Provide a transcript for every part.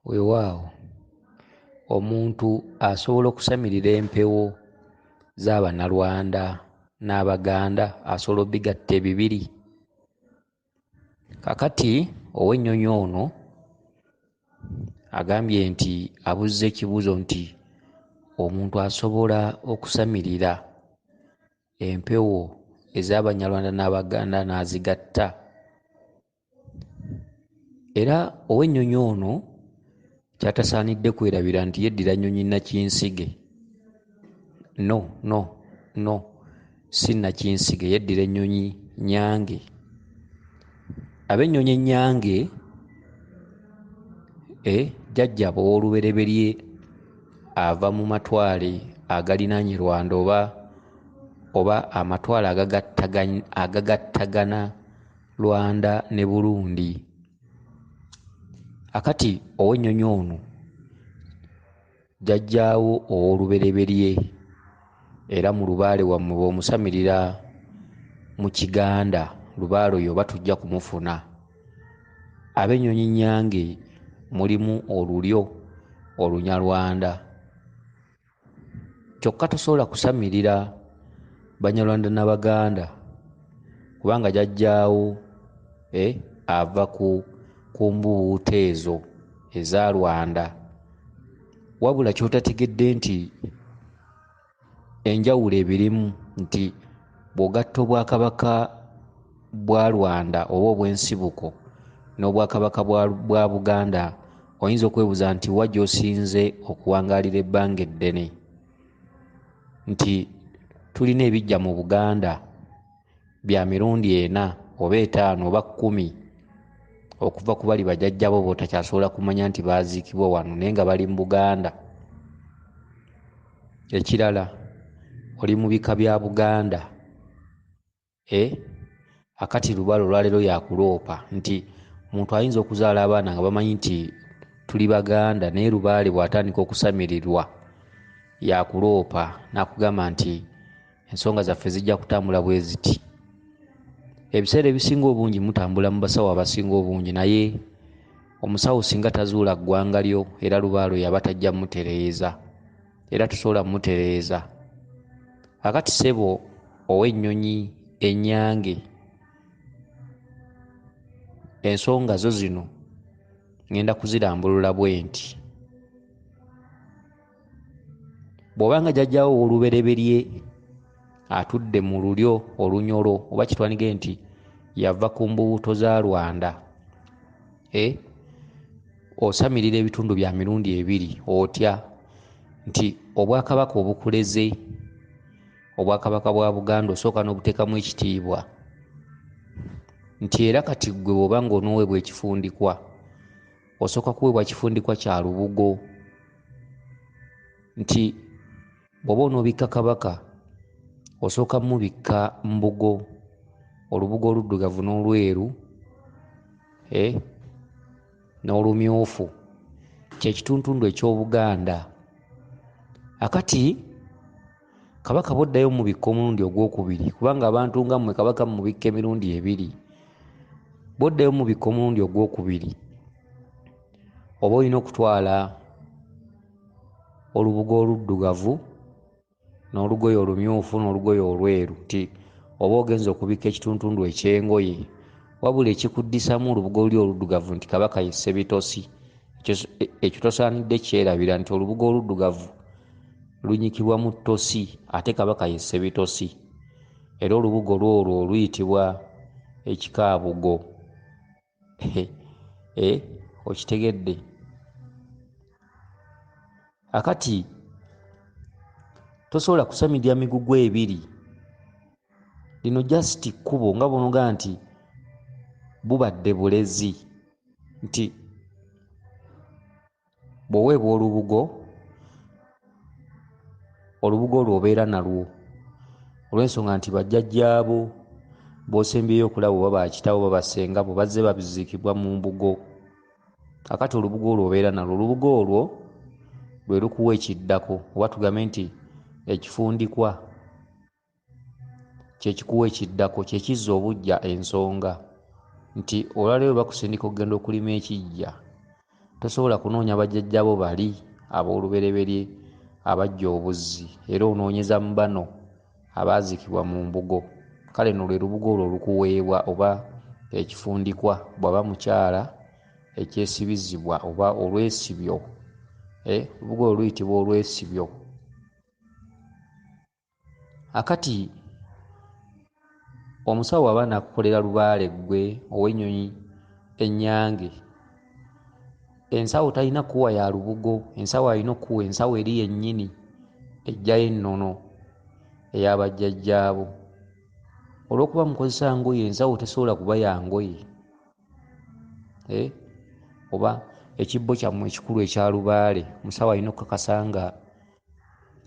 Weewaawo omuntu asobola okusamirira empewo z'Abannarwanda n'Abaganda, asobola obigatta ebibiri. Kakati ow'ennyonyi ono agambye nti abuzza ekibuuzo nti omuntu asobola okusamirira empewo ez'Abanyarwanda n'Abaganda n'azigatta. Era ow'ennyonyi ono kyatasaanidde kwerabira nti yeddira nnyonyi nakinsige. No, si nakinsige, yeddira ennyonyi nnyange. Ab'ennyonyi ennyange jjajjaabwe ow'olubereberye ava mu matwale agalinaanye Rwanda oba amatwale agagattagana Rwanda ne Burundi. Akati ow'ennyonyi ono jjajjaawo ow'olubereberye era mu lubaale wammwe bw'omusamirira mu Kiganda lubaale oyo oba tujja kumufuna. Ab'ennyonyi nnyange mulimu olulyo Olunyarwanda. Kyokka tosobola kusamirira Banyarwanda n'Abaganda kubanga jjajjaawo ava ku mbuuta ezo eza Rwanda. Wabula ky'otategedde nti enjawulo ebirimu nti bw'ogatta Obwakabaka bwa Rwanda oba obw'ensibuko n'Obwakabaka bwa Buganda, oyinza okwebuuza nti wa gy'osinze okuwangaalira ebbanga eddene. Nti tulina ebijja mu Buganda bya mirundi 4 oba 5 oba 10 okuva ku bali bajjajjabo b'otakyasobola kumanya nti baaziikibwa wano naye nga bali mu Buganda. Ekirala, oli mu bika bya Buganda. Akati lubaale olwaleero yakuloopa nti omuntu ayinza okuzaala abaana nga bamanyi nti tuli Baganda naye lubaale bw'atandika okusamirirwa yakuloopa n'akugamba nti ensonga zaffe zijja kutambula bwe ziti. Ebiseera ebisinga obungi mutambula mu basawo abasinga obungi, naye omusawo singa tazuula ggwanga lyo era lubaale oyo aba tajja mutereeza era tusobola mutereeza. Akati ssebo ow'ennyonyi ennyange, ensonga zo zino ngenda kuzirambulula bwe nti bw'obanga jjajjaawo ow'olubereberye atudde mu lulyo olunyolo oba kitwanige nti yava ku mbuuto za Rwanda, osamirira ebitundu bya mirundi 2 otya nti Obwakabaka obukuleze, Obwakabaka bwa Buganda osooka n'obuteekamu ekitiibwa, nti era kati ggwe bw'oba ng'onooweebwa ekifundikwa osooka kuweebwa kifundikwa kya lubugo, nti bw'oba onoobikka Kabaka osooka mubikka mbugo, olubugo oluddugavu n'olweru n'olumyufu, kyekituntundu eky'Obuganda. Akati Kabaka bw'oddayo mubikka omulundi ogwokubiri, kubanga abantu nga mmwe Kabaka mubikka emirundi 2, bw'oddayo mubikka omulundi ogwokubiri oba olina okutwala olubugo oluddugavu n'olugoye olumyufu n'olugoye olweru, nti oba ogenza okubikka ekituntundu eky'engoye, wabula ekikuddisamu olubugo oli oluddugavu nti Kabaka yesse bitosi. Ekyo tosaanidde kyerabira nti olubugo oluddugavu lunyikibwa mu ttosi ate Kabaka yesse bitosi, era olubugo lwolwo luyitibwa ekikaabugo. Okitegedde? Akati tosobola kusamirira migugu 2. Lino just kkubo nga bw'onoga nti bubadde bulezi, nti bw'oweebwa olubugo olwo obeera nalwo olw'ensonga nti bajjajjaabo b'osembyeyo okulaba oba bakitaabo oba basenga bo bazze babiziikibwa mu mbugo. Akati olubugo olwo obeera nalwo, olubugo olwo lwe lukuwa ekiddako oba tugambe nti ekifundikwa kyekikuwa ekiddako, kyekizza obujja ensonga nti olwaleero bakusindika okugenda okulima ekijja tosobola kunoonya bajjajjabo bali ab'olubereberye abajja obuzzi era onoonyeza mu bano abaazikibwa mu mbugo. Kale no lwe lubugo olwo olukuweebwa oba ekifundikwa bw'aba mukyala ekyesibizibwa oba olwesibyo. Olubugo olwo luyitibwa olwesibyo. Akati omusawo aba nakukolera lubaale ggwe ow'ennyonyi ennyange, ensawo talina kuwa ya lubugo, ensawo alina okuwa ensawo eri yennyini ejjayo ennono ey'abajjajjaabo. Olw'okuba mukozesa ngoye, ensawo tesobola kuba ya ngoye. Oba ekibbo kyammwe ekikulu ekya lubaale, omusawo alina okukakasa nga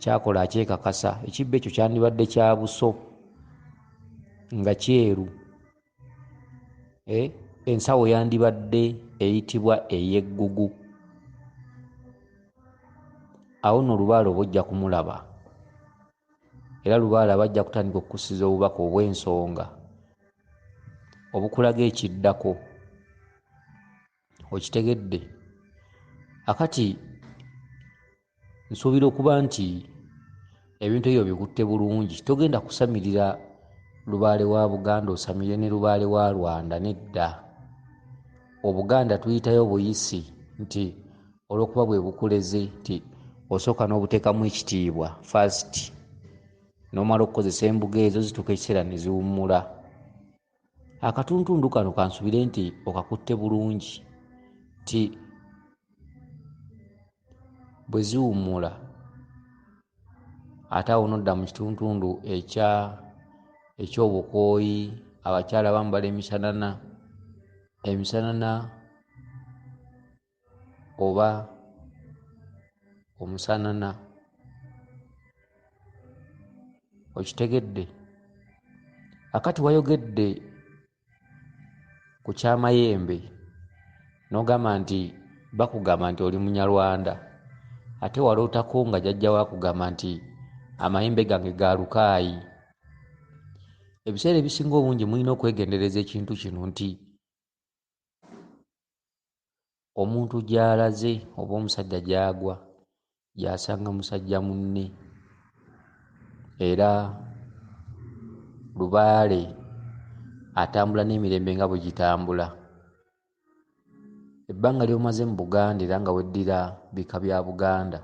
kyakola akyekakasa. Ekibbo ekyo kyandibadde kya buso nga kyeru. Ensawo yandibadde eyitibwa ey'eggugu. Awo nno olubaale oba ojja kumulaba, era lubaale aba ajja kutandika okukusiza obubaka obw'ensonga obukulaga ekiddako. Okitegedde? Akati nsuubira okuba nti ebintu ebyo bikutte bulungi. Togenda kusamirira lubaale wa Buganda osamirire ne lubaale wa Rwanda, nedda. Obuganda tuyitayo buyisi nti olw'okuba bwe bukuleze nti osooka n'obuteekamu ekitiibwa first, n'omala okukozesa embuga ezo zituuka ekiseera ne ziwummula. Akatuntundu kano kansubire nti okakutte bulungi nti bwe ziwummula ate awo n'odda mu kituntundu eky'obukooyi. Abakyala bambala emisanana oba omusanana. Okitegedde? Akati wayogedde ku kyamayembe n'ogamba nti bakugamba nti oli Munyarwanda, ate walootako nga jjajjawo akugamba nti amayembe gange ga lukaayi. Ebiseera ebisinga obungi mulina okwegendereza ekintu kino nti omuntu gy'alaze oba omusajja gy'agwa gy'asanga musajja munne, era lubaale atambula n'emirembe nga bwe gitambula. Ebbanga ly'omaze mu Buganda era nga weddira bika bya Buganda,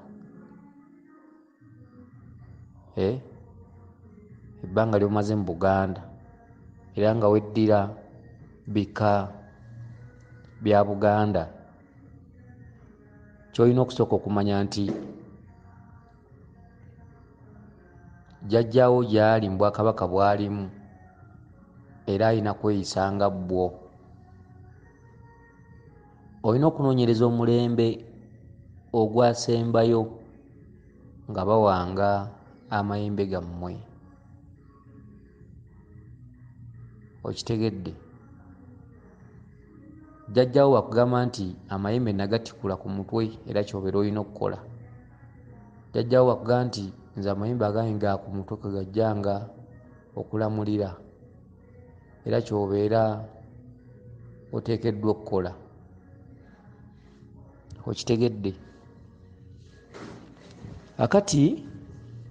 ebbanga ly'omaze mu Buganda era nga weddira bika bya Buganda, ky'olina okusooka okumanya nti jjajjaawo gy'ali mu Bwakabaka bw'alimu era alina kweyisa nga bwo. Olina okunoonyereza omulembe ogwasembayo nga bawanga amayembe gammwe. Okitegedde? Jjajjaawo akugamba nti amayembe nagatikula ku mutwe era ky'obeera olina okukola. Jjajjaawo akugamba nti nze amayembe agange ga ku mutwe ke gajjanga okulamulira, era ky'obeera oteekeddwa okukola. Okitegedde? Akati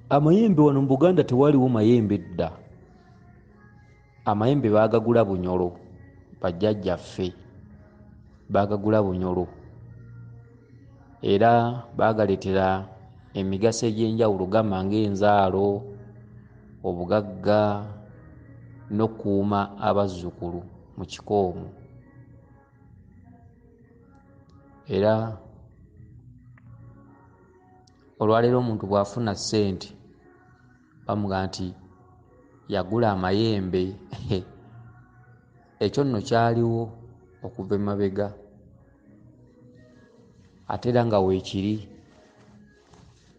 amayembe wano mu Buganda tewaliwo mayembe dda. Amayembe baagagula Bunyolo, bajjajjaffe baagagula Bunyolo era baagaleetera emigaso egy'enjawulo, gamba ng'enzaalo, obugagga n'okukuuma abazzukulu mu kikoomu. Era olwaleero omuntu bw'afuna ssente bamugamba nti yagula amayembe. Ekyo nno kyaliwo okuva emabega ate era nga weekiri,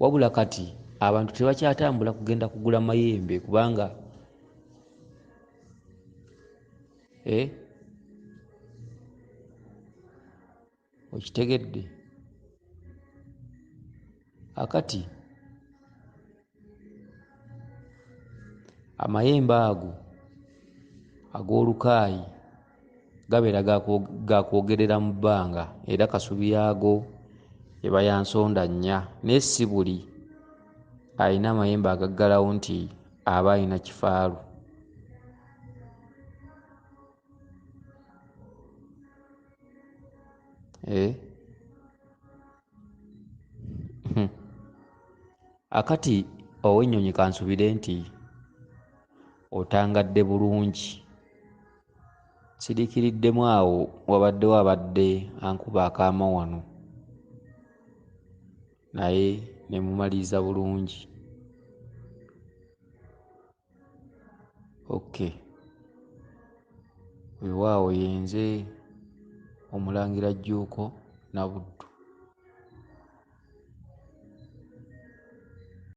wabula kati abantu tebakyatambula kugenda kugula mayembe kubanga okitegedde? Akati amayembe ago ag'olukaayi gabeera gakwogerera mu bbanga era kasubi yaago eba ya nsonda nnya naye si buli alina amayembe agaggalawo nti aba alina kifaalu. Akati ow'ennyonyi kansubire nti otangadde bulungi. Siriikiriddemu awo wabaddewo abadde ankuba akaama wano naye ne mumaliriza bulungi. Okay. Weewaawo yenze Omulangira Jjuuko Munnabuddu.